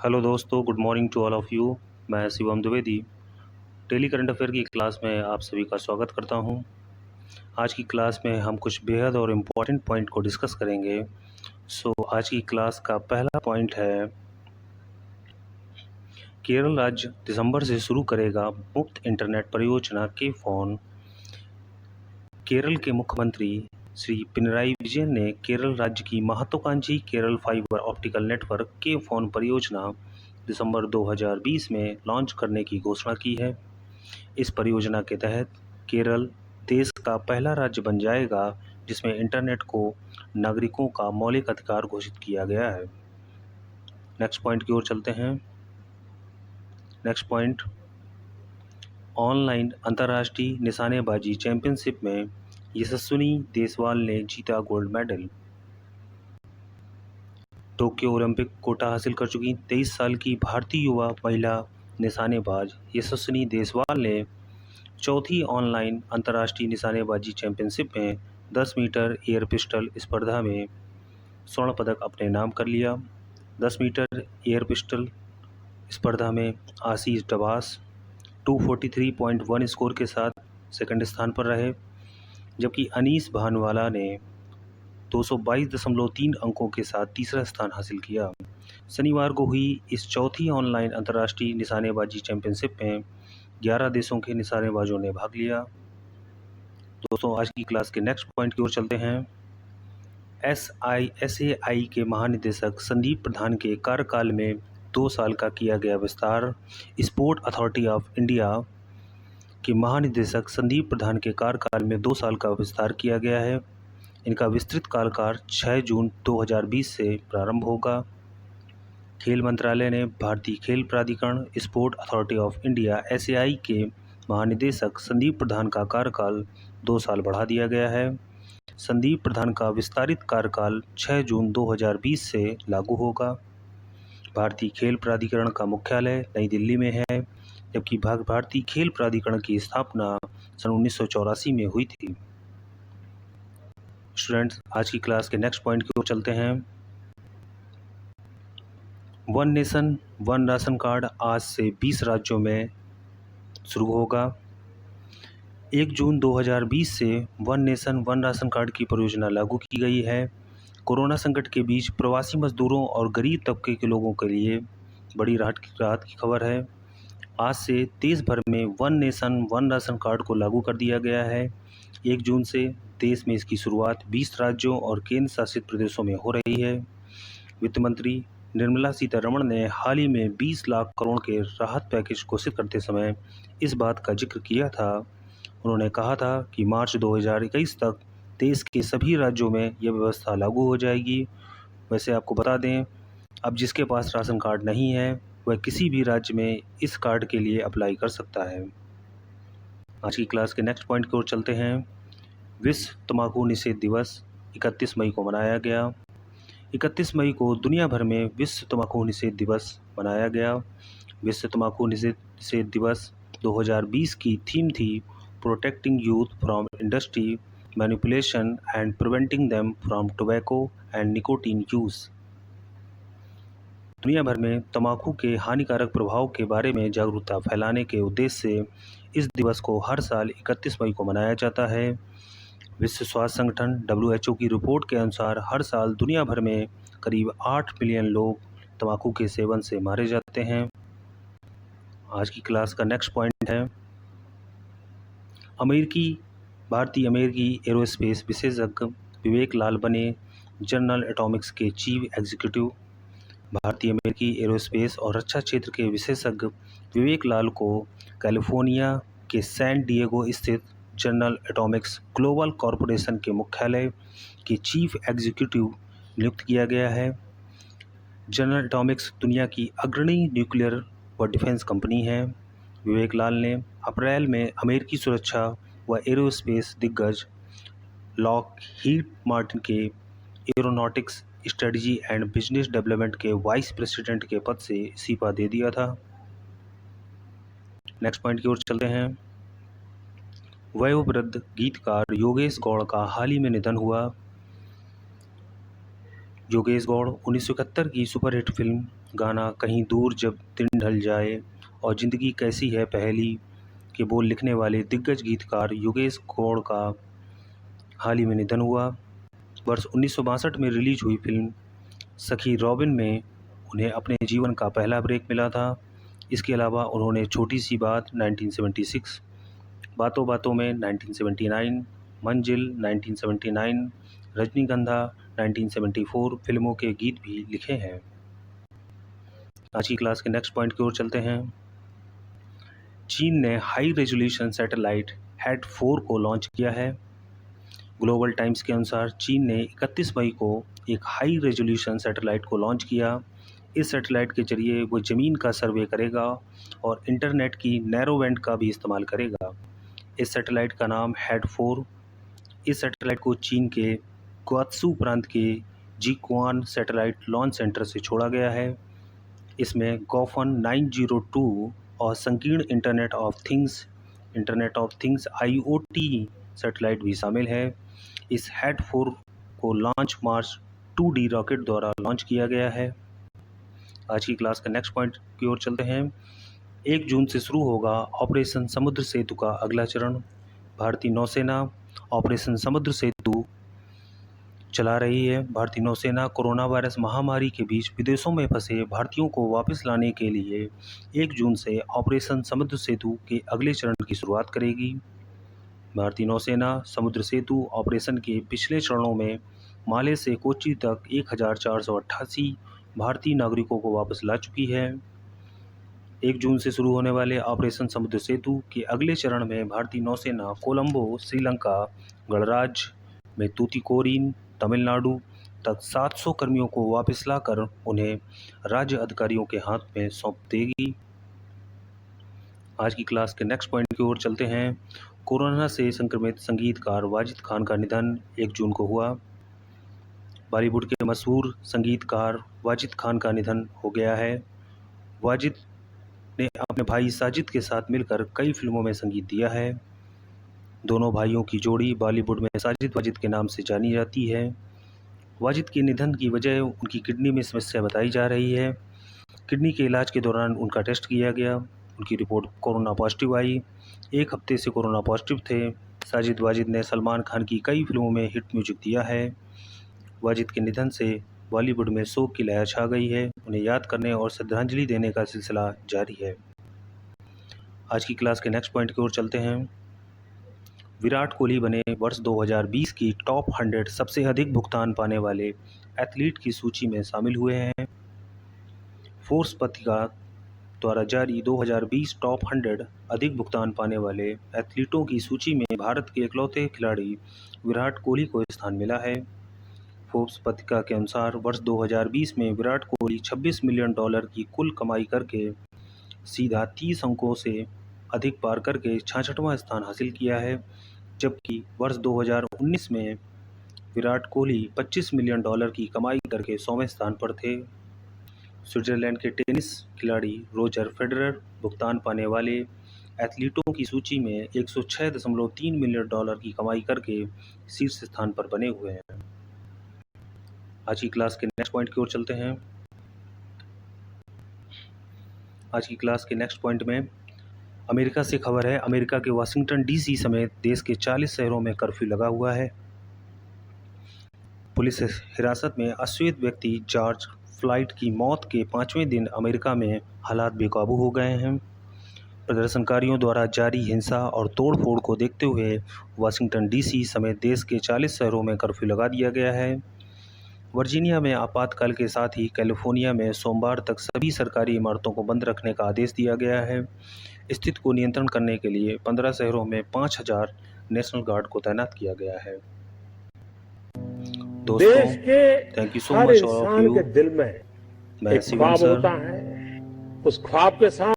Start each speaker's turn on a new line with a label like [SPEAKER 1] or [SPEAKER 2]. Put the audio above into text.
[SPEAKER 1] Hello दोस्तों, good morning to all of you. मैं Shivam Dwivedi daily current affair की class में आप सभी का स्वागत करता हूं। आज की क्लास में हम कुछ बेहद और इम्पॉर्टेंट पॉइंट को डिस्कस करेंगे। आज की क्लास का पहला पॉइंट है, केरल राज्य दिसंबर से शुरू करेगा मुफ्त इंटरनेट परियोजना के फ़ोन। केरल के मुख्यमंत्री श्री पिनराई विजयन ने केरल राज्य की महत्वाकांक्षी केरल फाइबर ऑप्टिकल नेटवर्क के फ़ोन परियोजना दिसंबर 2020 में लॉन्च करने की घोषणा की है। इस परियोजना के तहत केरल देश का पहला राज्य बन जाएगा जिसमें इंटरनेट को नागरिकों का मौलिक अधिकार घोषित किया गया है। नेक्स्ट पॉइंट की ओर चलते हैं। नेक्स्ट पॉइंट, ऑनलाइन अंतर्राष्ट्रीय निशानेबाजी चैंपियनशिप में यशस्विनी देसवाल ने जीता gold medal. Tokyo Olympic quota हासिल कर चुकी 23 साल की भारतीय युवा महिला निशानेबाज यशस्विनी देसवाल ने चौथी ऑनलाइन अंतर्राष्ट्रीय निशानेबाजी चैंपियनशिप में 10 मीटर एयर पिस्टल स्पर्धा में स्वर्ण पदक अपने नाम कर लिया। 10 मीटर एयर पिस्टल स्पर्धा में आशीष डबास 243.1 स्कोर के साथ सेकंड स्थान पर रहे, जबकि अनीस भानवाला ने 222.3 अंकों के साथ तीसरा स्थान हासिल किया। शनिवार को हुई इस चौथी ऑनलाइन अंतर्राष्ट्रीय निशानेबाजी चैंपियनशिप में 11 देशों के निशानेबाजों ने भाग लिया। दोस्तों, आज की क्लास के नेक्स्ट पॉइंट की ओर चलते हैं। SAI के महानिदेशक संदीप प्रधान के कार्यकाल में 2 साल का किया गया विस्तार। स्पोर्ट अथॉरिटी ऑफ इंडिया के महानिदेशक संदीप प्रधान के कार्यकाल में 2 साल का विस्तार किया गया है। इनका विस्तृत कार्यकाल 6 जून 2020 से प्रारंभ होगा। खेल मंत्रालय ने भारतीय खेल प्राधिकरण sport authority of India SAI के महानिदेशक संदीप प्रधान का कार्यकाल 2 साल बढ़ा दिया गया है। संदीप प्रधान का विस्तारित कार्यकाल 6 जून 2020 से लागू होगा। भारतीय खेल प्राधिकरण का मुख्यालय नई दिल्ली में है, जबकि भारतीय खेल प्राधिकरण की स्थापना सन 1984 में हुई थी। स्टूडेंट्स, आज की क्लास के नेक्स्ट पॉइंट की ओर चलते हैं। One nation one ration card आज से 20 राज्यों में शुरू होगा। 1 जून 2020 से one nation one ration card की परियोजना लागू की गई है। कोरोना संकट के बीच प्रवासी मजदूरों और गरीब तबके के लोगों के लिए बड़ी राहत की खबर है। आज से देश भर में one nation one ration card को लागू कर दिया गया है। 1 जून से देश में इसकी शुरुआत 20 राज्यों और केंद्र शासित प्रदेशों में हो रही है। वित्त मंत्री निर्मला सीतारमण ने हाल ही में 20 लाख करोड़ के राहत पैकेज घोषित करते समय इस बात का जिक्र किया था। उन्होंने कहा था कि मार्च 2021 तक देश के सभी राज्यों में यह व्यवस्था लागू हो जाएगी। वैसे आपको बता दें, अब जिसके पास राशन कार्ड नहीं है वह किसी भी राज्य में इस कार्ड के लिए अप्लाई कर सकता है। आज की क्लास के नेक्स्ट पॉइंट की ओर चलते हैं। विश्व तंबाकू निषेध दिवस 31 मई को मनाया गया। 31 मई को दुनिया भर में विश्व तंबाकू निषेध दिवस मनाया गया। विश्व तंबाकू निषेध दिवस 2020 की थीम थी protecting youth from industry manipulation and preventing them from tobacco and nicotine use. दुनिया भर में तंबाकू के हानिकारक प्रभाव के बारे में जागरूकता फैलाने के उद्देश्य से इस दिवस को हर साल 31 मई को मनाया जाता है। विश्व स्वास्थ्य संगठन WHO की रिपोर्ट के अनुसार हर साल दुनिया भर में करीब 8 मिलियन लोग तंबाकू के सेवन से मारे जाते हैं। आज की क्लास का नेक्स्ट पॉइंट है, भारतीय अमेरिकी एरोस्पेस विशेषज्ञ विवेक लाल बने जनरल एटॉमिक्स के चीफ एग्जीक्यूटिव। भारतीय अमेरिकी एरोस्पेस और रक्षा क्षेत्र के विशेषज्ञ विवेक लाल को कैलिफोर्निया के सैन डिएगो स्थित जनरल एटॉमिक्स ग्लोबल कॉरपोरेशन के मुख्यालय के चीफ एग्जीक्यूटिव नियुक्त किया गया है। जनरल एटॉमिक्स दुनिया की अग्रणी न्यूक्लियर व डिफेंस कंपनी है। विवेक लाल ने अप्रैल में अमेरिकी सुरक्षा व एरोस्पेस दिग्गज लॉकहीड मार्टिन के aeronautics strategy and business development के वाइस प्रेसिडेंट के पद से इस्तीफा दे दिया था। नेक्स्ट पॉइंट की ओर चलते हैं। वयोवृद्ध गीतकार योगेश गौड़ का हाल ही में निधन हुआ। योगेश गौड़ 1971 की सुपरहिट फिल्म गाना कहीं दूर जब दिन ढल जाए और ज़िंदगी कैसी है पहेली के बोल लिखने वाले दिग्गज गीतकार योगेश गौड़ का हाल ही में निधन हुआ। वर्ष 1962 में रिलीज हुई फिल्म सखी रॉबिन में उन्हें अपने जीवन का पहला ब्रेक मिला था। इसके अलावा उन्होंने छोटी सी बात 1976, बातों बातों में 1979, मंजिल 1979, रजनीगंधा 1974 फिल्मों के गीत भी लिखे हैं। आज की क्लास के नेक्स्ट पॉइंट की ओर चलते हैं। चीन ने हाई रेजोल्यूशन सैटेलाइट HAT-4 को लॉन्च किया है। ग्लोबल टाइम्स के अनुसार चीन ने 31 मई को एक हाई रेजोल्यूशन सैटेलाइट को लॉन्च किया। इस सैटेलाइट के जरिए वो ज़मीन का सर्वे करेगा और इंटरनेट की नैरो बैंड का भी इस्तेमाल करेगा। इस सैटेलाइट का नाम HAT-4। इस सैटेलाइट को चीन के ग्वात्सू प्रांत के जिक्वान सैटेलाइट लॉन्च सेंटर से छोड़ा गया है। इसमें गोफन 902 और संकीर्ण internet of things IoT satellite भी शामिल है। इस HAT-4 को लॉन्च मार्च 2D रॉकेट द्वारा लॉन्च किया गया है। आज की क्लास का नेक्स्ट पॉइंट की ओर चलते हैं। 1 जून से शुरू होगा ऑपरेशन समुद्र सेतु का अगला चरण। भारतीय नौसेना ऑपरेशन समुद्र सेतु चला रही है। भारतीय नौसेना कोरोना वायरस महामारी के बीच विदेशों में फंसे भारतीयों को वापस लाने के लिए 1 जून से ऑपरेशन समुद्र सेतु के अगले चरण की शुरुआत करेगी। भारतीय नौसेना समुद्र सेतु ऑपरेशन के पिछले चरणों में माले से कोच्चि तक 1488 भारतीय नागरिकों को वापस ला चुकी है। 1 जून से शुरू होने वाले ऑपरेशन समुद्र सेतु के अगले चरण में भारतीय नौसेना कोलंबो, श्रीलंका, गणराज्य में तूतीकोरिन, तमिलनाडु तक 700 कर्मियों को वापस लाकर उन्हें राज्य अधिकारियों के हाथ में सौंप देगी। आज की क्लास के नेक्स्ट पॉइंट की ओर चलते हैं। कोरोना से संक्रमित संगीतकार वाजिद खान का निधन 1 जून को हुआ। बॉलीवुड के मशहूर संगीतकार वाजिद खान का निधन हो गया है। वाजिद ने अपने भाई साजिद के साथ मिलकर कई फिल्मों में संगीत दिया है। दोनों भाइयों की जोड़ी बॉलीवुड में साजिद वाजिद के नाम से जानी जाती है। वाजिद के निधन की वजह उनकी किडनी में समस्या बताई जा रही है। किडनी के इलाज के दौरान उनका टेस्ट किया गया, उनकी रिपोर्ट कोरोना पॉजिटिव आई। 1 हफ्ते से कोरोना पॉजिटिव थे। साजिद वाजिद ने सलमान खान की कई फिल्मों में हिट म्यूजिक दिया है। वाजिद के निधन से बॉलीवुड में शोक की लहर छा गई है। उन्हें याद करने और श्रद्धांजलि देने का सिलसिला जारी है। आज की क्लास के नेक्स्ट पॉइंट की ओर चलते हैं। विराट कोहली बने वर्ष 2020 की टॉप 100 सबसे अधिक भुगतान पाने वाले एथलीट की सूची में शामिल हुए हैं। फोर्ब्स पत्रिका द्वारा जारी 2020 टॉप 100 अधिक भुगतान पाने वाले एथलीटों की सूची में भारत के इकलौते खिलाड़ी विराट कोहली को स्थान मिला है। फोर्ब्स पत्रिका के अनुसार वर्ष 2020 में विराट कोहली $26 मिलियन की कुल कमाई करके सीधा 30 अंकों से अधिक पार करके 66वां स्थान हासिल किया है, जबकि वर्ष 2019 में विराट कोहली $25 मिलियन की कमाई करके 100वें स्थान पर थे। स्विट्जरलैंड के टेनिस खिलाड़ी रोजर फेडरर भुगतान पाने वाले एथलीटों की सूची में $106.3 मिलियन की कमाई करके शीर्ष स्थान पर बने हुए हैं। आज की क्लास के नेक्स्ट पॉइंट की ओर चलते हैं। आज की क्लास के नेक्स्ट पॉइंट में अमेरिका से खबर है। अमेरिका के वाशिंगटन DC समेत देश के 40 शहरों में कर्फ्यू लगा हुआ है। पुलिस हिरासत में अश्वेत व्यक्ति जॉर्ज फ्लॉयड की मौत के 5वें दिन अमेरिका में हालात बेकाबू हो गए हैं। प्रदर्शनकारियों द्वारा जारी हिंसा और तोड़फोड़ को देखते हुए वाशिंगटन DC समेत देश के 40 शहरों में कर्फ्यू लगा दिया गया है। वर्जीनिया में आपातकाल के साथ ही कैलिफोर्निया में सोमवार तक सभी सरकारी इमारतों को बंद रखने का आदेश दिया गया है। स्थिति को नियंत्रण करने के लिए 15 शहरों में 5000 नेशनल गार्ड को तैनात किया गया है। दोस्तों, thank you so much all of you.
[SPEAKER 2] के दिल में एक ख्वाब होता है, उस ख्वाब के साथ